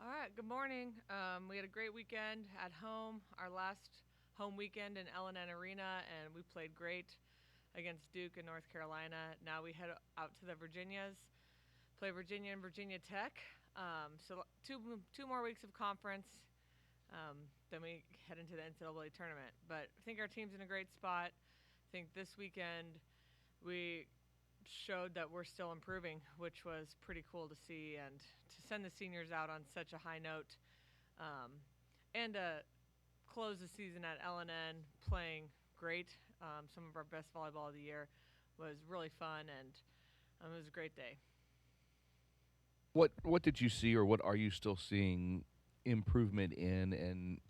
All right, good morning. We had a great weekend at home, our last home weekend in L&N Arena, and we played great against Duke and North Carolina. Now we head out to the Virginias, play Virginia and Virginia Tech. So two more weeks of conference, then we head into the NCAA tournament. But I think our team's in a great spot. I think this weekend we showed that we're still improving, which was pretty cool to see, and to send the seniors out on such a high note, um, and to close the season at LNN playing great. Some of our best volleyball of the year was really fun, and it was a great day. What did you see, or what are you still seeing improvement in,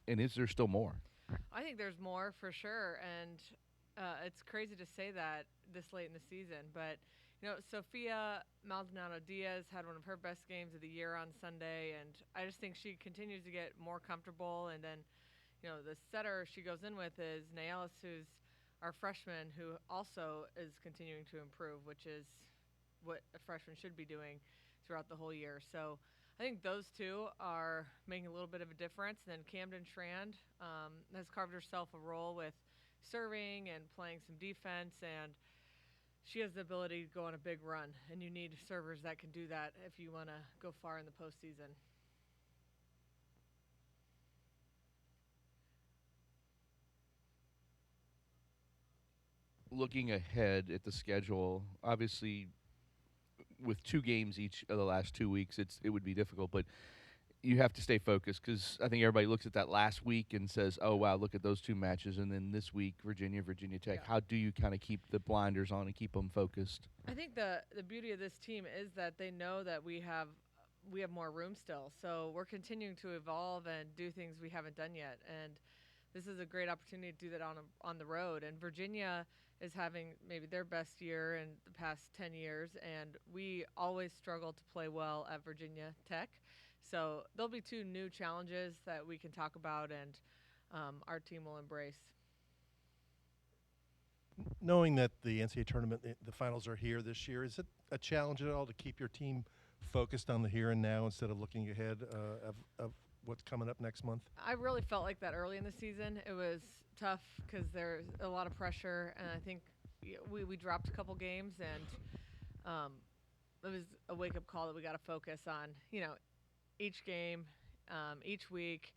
and is there still more? I think there's more for sure, and it's crazy to say that this late in the season, but Sophia Maldonado Diaz had one of her best games of the year on Sunday, and I just think she continues to get more comfortable. And then, the setter she goes in with is Naelis, who's our freshman, who also is continuing to improve, which is what a freshman should be doing throughout the whole year. So I think those two are making a little bit of a difference. And then Camden Strand has carved herself a role with serving and playing some defense, and she has the ability to go on a big run. And you need servers that can do that if you want to go far in the postseason. Looking ahead at the schedule, obviously, with two games each of the last 2 weeks, it would be difficult, but you have to stay focused because I think everybody looks at that last week and says, "Oh wow, look at those two matches," and then this week, Virginia Tech. Yeah. How do you kind of keep the blinders on and keep them focused? I think the beauty of this team is that they know that we have more room still. So we're continuing to evolve and do things we haven't done yet. And this is a great opportunity to do that on the road. And Virginia is having maybe their best year in the past 10 years, and we always struggle to play well at Virginia Tech. So there'll be two new challenges that we can talk about, and our team will embrace. Knowing that the NCAA tournament, the finals are here this year, is it a challenge at all to keep your team focused on the here and now instead of looking ahead of what's coming up next month? I really felt like that early in the season. It was tough because there's a lot of pressure, and I think we dropped a couple games, and it was a wake up call that we got to focus on, each game, each week.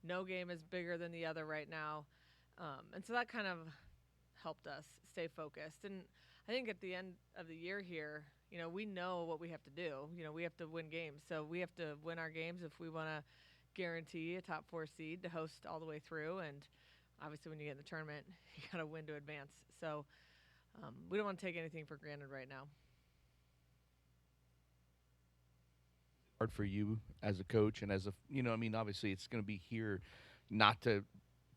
No game is bigger than the other right now, and so that kind of helped us stay focused. And I think at the end of the year here, we know what we have to do. We have to win games, so we have to win our games if we want to guarantee a top four seed to host all the way through. And obviously, when you get in the tournament, you got to win to advance. So we don't want to take anything for granted right now. Hard for you as a coach and as a I mean, obviously, it's going to be here, not to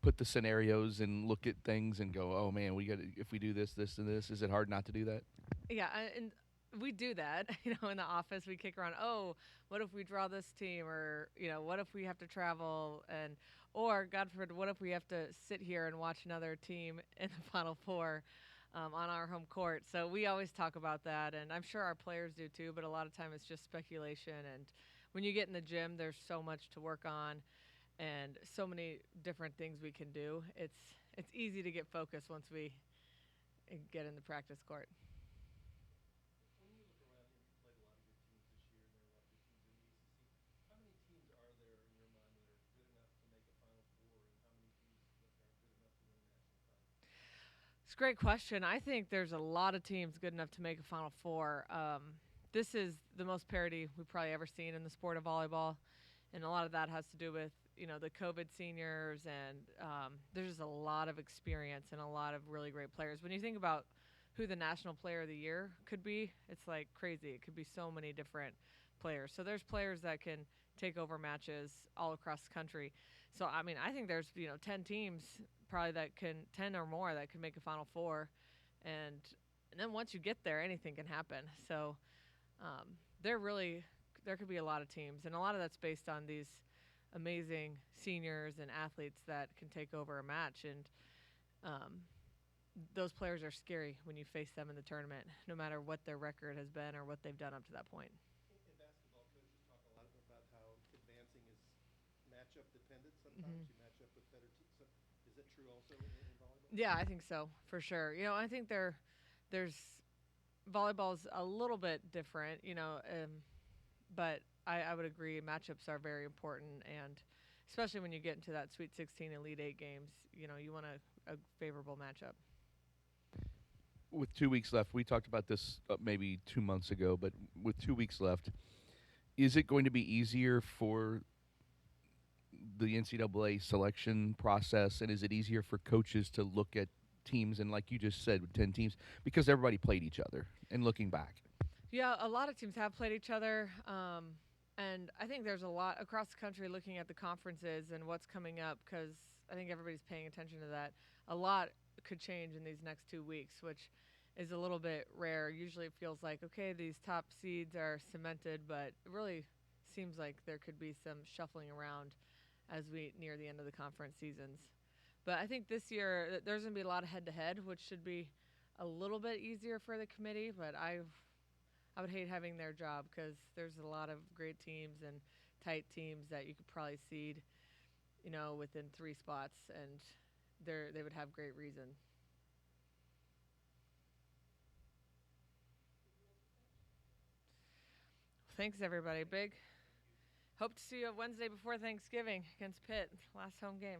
put the scenarios and look at things and go, oh man, we got if we do this, this, and this. Is it hard not to do that? Yeah, and we do that. In the office, we kick around. Oh, what if we draw this team, or what if we have to travel, and or God forbid, what if we have to sit here and watch another team in the Final Four on our home court? So we always talk about that, and I'm sure our players do too. But a lot of time, it's just speculation. And when you get in the gym, there's so much to work on, and so many different things we can do. It's easy to get focused once we get in the practice court. When you look around here, you've played a lot of good teams this year, and there are a lot of good teams in the ACC. How many teams are there in your mind that are good enough to make a Final Four, and how many teams that are good enough to win a national title? It's a great question. I think there's a lot of teams good enough to make a Final Four. This is the most parity we've probably ever seen in the sport of volleyball, and a lot of that has to do with the COVID seniors, and there's just a lot of experience and a lot of really great players. When you think about who the national player of the year could be, it's like crazy. It could be so many different players. So there's players that can take over matches all across the country. So I mean, I think there's 10 teams probably that can 10 or more that can make a Final Four, and then once you get there, anything can happen. So there could be a lot of teams, and a lot of that's based on these amazing seniors and athletes that can take over a match. And those players are scary when you face them in the tournament, no matter what their record has been or what they've done up to that point. In basketball, coaches talk a lot about how advancing is sometimes you match up with better teams. So is that true also in volleyball? Yeah, I think so for sure. I think there's volleyball's a little bit different, but I would agree matchups are very important, and especially when you get into that Sweet 16 Elite 8 games, you want a favorable matchup. With 2 weeks left, we talked about this maybe 2 months ago, but with 2 weeks left, is it going to be easier for the NCAA selection process, and is it easier for coaches to look at teams and, like you just said, with 10 teams, because everybody played each other and looking back? Yeah, a lot of teams have played each other, and I think there's a lot across the country looking at the conferences and what's coming up because I think everybody's paying attention to that. A lot could change in these next 2 weeks, which is a little bit rare. Usually it feels like, okay, these top seeds are cemented, but it really seems like there could be some shuffling around as we near the end of the conference seasons. But I think this year there's going to be a lot of head-to-head, which should be a little bit easier for the committee, but I would hate having their job because there's a lot of great teams and tight teams that you could probably seed, within 3 spots, and they would have great reason. Thanks, everybody. Big. Hope to see you Wednesday before Thanksgiving against Pitt, last home game.